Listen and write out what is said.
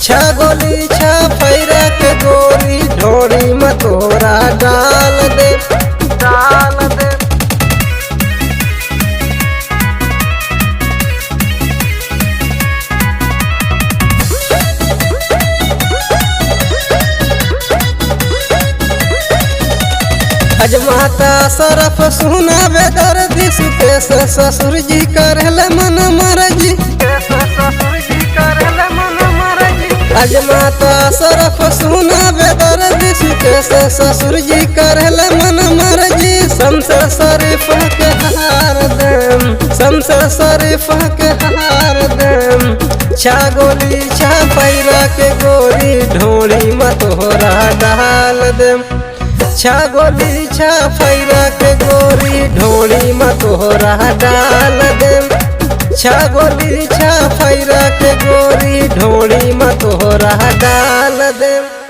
छगोली छा फैरा के गोरी ढोरी में तोरा डाल दे डाल दे। अजमाता सरफ सुना बेदर्दी सुकेश ससुर जी करले मन मरजी अजमाता सरफ सुना बेदर्दी सुकेश ससुर जी करले मन मरजी। शमशेर शरीफ के हार देम शमशेर शरीफ के हार देम। छगोली छा पैरा के गोरी ढोली में तोरा डाल देम। छगोली छा फैरा के गोरी ढोली में तोरा डाल देम। छगोली छा फैरा के गोरी ढोली में तोरा डाल देम।